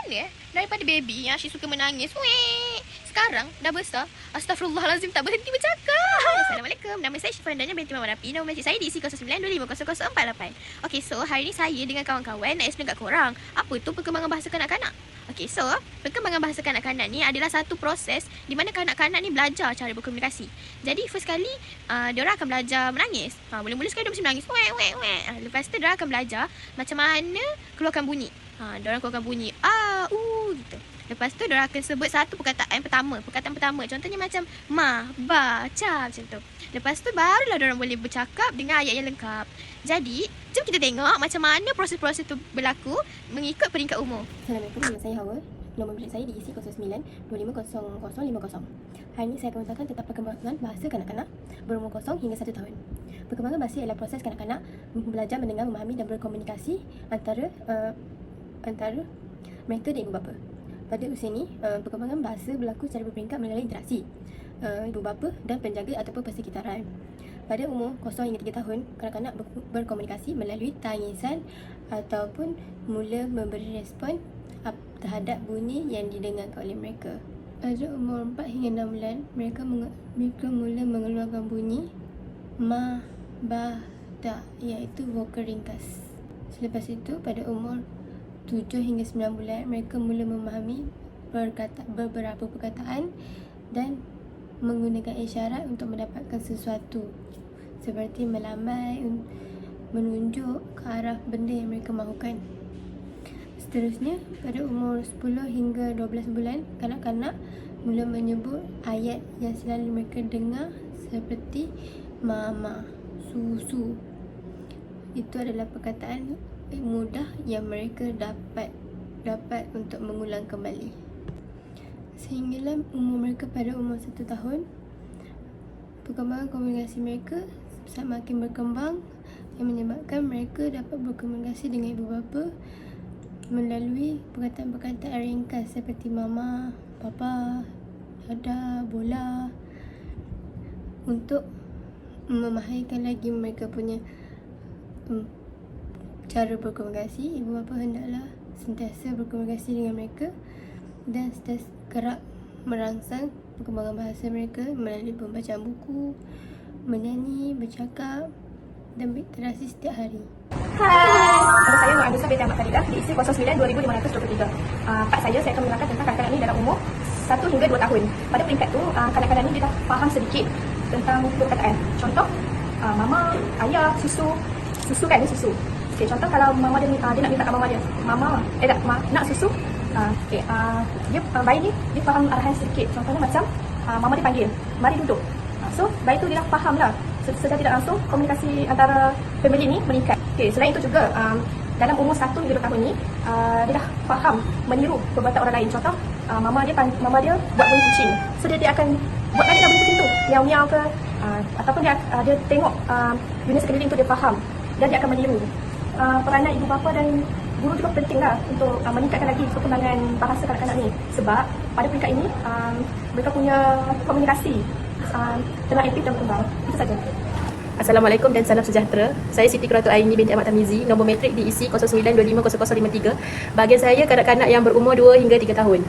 mana daripada baby yang asyik suka menangis. Weh. Sekarang dah besar. Astaghfirullahalazim, tak berhenti bercakap. Assalamualaikum. Nama saya Syifa Dania binti Muhammad Rafi. Nama encik saya di IC09250048. Okey, so hari ni saya dengan kawan-kawan nak explain kat korang apa tu perkembangan bahasa kanak-kanak. Okey, so perkembangan bahasa kanak-kanak ni adalah satu proses di mana kanak-kanak ni belajar cara berkomunikasi. Jadi first kali diorang akan belajar menangis. Mula-mula sekali dia mesti menangis. Weh weh weh. Lepas tu diorang akan belajar macam mana keluarkan bunyi. Diorang keluarkan bunyi gitu. Lepas tu diorang akan sebut satu perkataan pertama. Contohnya macam ma, ba, ca macam tu. Lepas tu barulah diorang boleh bercakap dengan ayat yang lengkap. Jadi, jom kita tengok macam mana proses-proses tu berlaku mengikut peringkat umur. Assalamualaikum, nama saya Hawa. Nombor bilik saya di isi 09250050. Hari ini saya akan menceritakan tentang perkembangan bahasa kanak-kanak berumur 0 hingga 1 tahun. Perkembangan bahasa ialah proses kanak-kanak belajar mendengar, memahami dan berkomunikasi antara mereka dan ibu bapa. Pada usia ini, perkembangan bahasa berlaku secara berperingkat melalui interaksi ibu bapa dan penjaga ataupun persekitaran. Pada umur 0 hingga 3 tahun, kanak-kanak berkomunikasi melalui tangisan ataupun mula memberi respon terhadap bunyi yang didengarkan oleh mereka. Pada umur 4 hingga 6 bulan, mereka mula mengeluarkan bunyi ma, ba, da, iaitu vokal ringkas. Selepas itu, pada umur 7 hingga 9 bulan, mereka mula memahami beberapa perkataan dan menggunakan isyarat untuk mendapatkan sesuatu, seperti melambai, menunjuk ke arah benda yang mereka mahukan. Seterusnya, pada umur 10 hingga 12 bulan, kanak-kanak mula menyebut ayat yang selalu mereka dengar seperti mama, susu. Itu adalah perkataan mudah yang mereka dapat untuk mengulang kembali. Sehinggalah umur mereka pada umur 1 tahun, perkembangan komunikasi mereka semakin berkembang yang menyebabkan mereka dapat berkomunikasi dengan ibu bapa melalui perkataan-perkataan ringkas seperti mama, papa, dada, bola. Untuk memahikan lagi mereka punya cara berkomunikasi, ibu bapa hendaklah sentiasa berkomunikasi dengan mereka dan sentiasa kerap merangsang perkembangan bahasa mereka melalui pembacaan buku, menyanyi, bercakap dan berinteraksi setiap hari. Hai, nama saya Nur Andusah binti Ahmad Khadidah di IC 092523. Part saya akan menerangkan tentang kanak-kanak ni dalam umur 1 hingga 2 tahun. Pada peringkat tu, kanak-kanak ni dia dah faham sedikit tentang perkataan. Contoh, mama, ayah, susu kan dia susu. Okay, contoh kalau mama dia nak minta kat mama dia, nak susu. Dia bayi ni dia faham arahan sedikit. Contohnya macam mama dia panggil, mari duduk. So bayi tu dia dah faham lah. Secara tidak langsung komunikasi antara family ni meningkat. Okay, selain itu juga dalam umur 1 hingga 2 tahun ni dia dah faham meniru perbuatan orang lain. Contoh mama dia buat bunyi kucing. So dia akan buat balik bunyi kucing tu, miau-miau ke ataupun dia tengok dunia sekeliling tu dia faham dan dia akan meniru. Peranan ibu bapa dan guru juga pentinglah untuk meningkatkan lagi perkembangan bahasa kanak-kanak ni, sebab pada peringkat ini mereka punya komunikasi tengah aktif dan berkembang. Itu saja. Assalamualaikum dan salam sejahtera. Saya Siti Quratul Aini binti Ahmad Tamizi, nombor matrik di IC 09250053. Bahagian saya kanak-kanak yang berumur 2 hingga 3 tahun.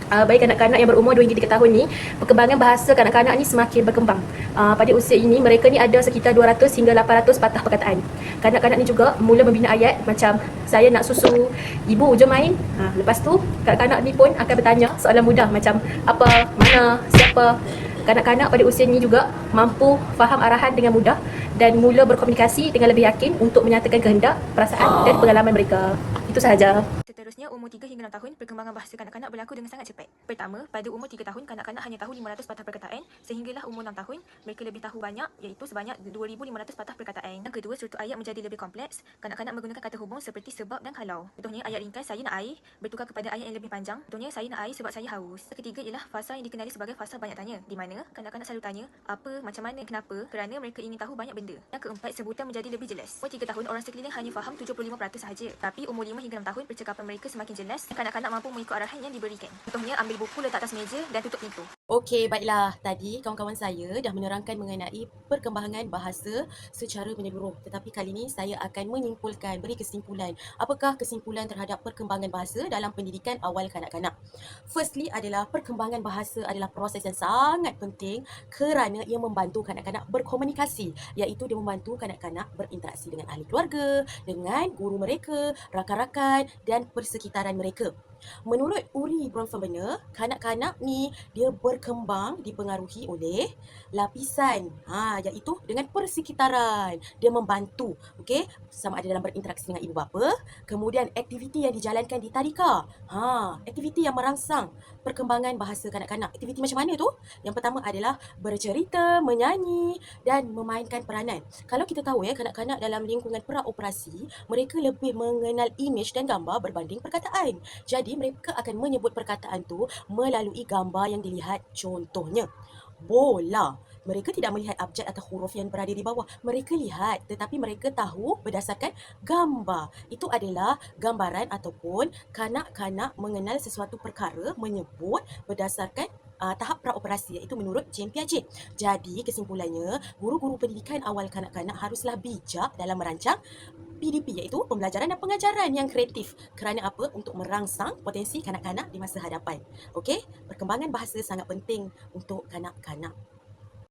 Bagi kanak-kanak yang berumur 2 hingga 3 tahun ni, perkembangan bahasa kanak-kanak ni semakin berkembang. Pada usia ini, mereka ni ada sekitar 200 hingga 800 patah perkataan. Kanak-kanak ni juga mula membina ayat macam saya nak susu, ibu jom main. Lepas tu, kanak-kanak ni pun akan bertanya soalan mudah macam apa, mana, siapa. Kanak-kanak pada usia ini juga mampu faham arahan dengan mudah dan mula berkomunikasi dengan lebih yakin untuk menyatakan kehendak, perasaan dan pengalaman mereka. Itu sahaja. Seterusnya, umur 3 hingga 6 tahun, perkembangan bahasa kanak-kanak berlaku dengan sangat cepat. Pertama, pada umur 3 tahun, kanak-kanak hanya tahu 500 patah perkataan, sehinggalah umur 6 tahun, mereka lebih tahu banyak, iaitu sebanyak 2,500 patah perkataan. Yang kedua, struktur ayat menjadi lebih kompleks. Kanak-kanak menggunakan kata hubung seperti sebab dan kalau. Contohnya, ayat ringkas, saya nak air, bertukar kepada ayat yang lebih panjang. Contohnya, saya nak air sebab saya haus. Ketiga ialah fasa yang dikenali sebagai fasa banyak tanya, di mana kanak-kanak selalu tanya, apa, macam mana, kenapa, kerana mereka ingin tahu banyak benda. Yang keempat, sebutan menjadi lebih jelas. Umur 3 tahun, orang sekeliling hanya faham 75% sahaja. Tapi umur 5 hingga 6 tahun, percakapan mereka semakin jelas. Kanak-kanak mampu mengikut arahan yang diberikan. Contohnya, ambil buku letak atas meja dan tutup pintu. Okey, baiklah. Tadi kawan-kawan saya dah menerangkan mengenai perkembangan bahasa secara menyeluruh. Tetapi kali ini saya akan menyimpulkan, beri kesimpulan. Apakah kesimpulan terhadap perkembangan bahasa dalam pendidikan awal kanak-kanak? Firstly adalah perkembangan bahasa adalah proses yang sangat penting kerana ia membantu kanak-kanak berkomunikasi, iaitu dia membantu kanak-kanak berinteraksi dengan ahli keluarga, dengan guru mereka, rakan-rakan dan persekitaran mereka. Menurut Uri Bronfenbrenner, kanak-kanak ni dia berkembang dipengaruhi oleh lapisan, iaitu dengan persekitaran. Dia membantu, okey, sama ada dalam berinteraksi dengan ibu bapa, kemudian aktiviti yang dijalankan di tadika. Aktiviti yang merangsang perkembangan bahasa kanak-kanak. Aktiviti macam mana tu? Yang pertama adalah bercerita, menyanyi dan memainkan peranan. Kalau kita tahu kanak-kanak dalam lingkungan praoperasi, mereka lebih mengenal imej dan gambar berbanding perkataan. Jadi mereka akan menyebut perkataan tu melalui gambar yang dilihat. Contohnya, bola. Mereka tidak melihat abjad atau huruf yang berada di bawah. Mereka lihat, tetapi mereka tahu berdasarkan gambar. Itu adalah gambaran ataupun kanak-kanak mengenal sesuatu perkara menyebut berdasarkan tahap praoperasi, iaitu menurut James Piaget. Jadi kesimpulannya, guru-guru pendidikan awal kanak-kanak haruslah bijak dalam merancang PDP, iaitu pembelajaran dan pengajaran yang kreatif. Kerana apa? Untuk merangsang potensi kanak-kanak di masa hadapan. Okey, perkembangan bahasa sangat penting untuk kanak-kanak.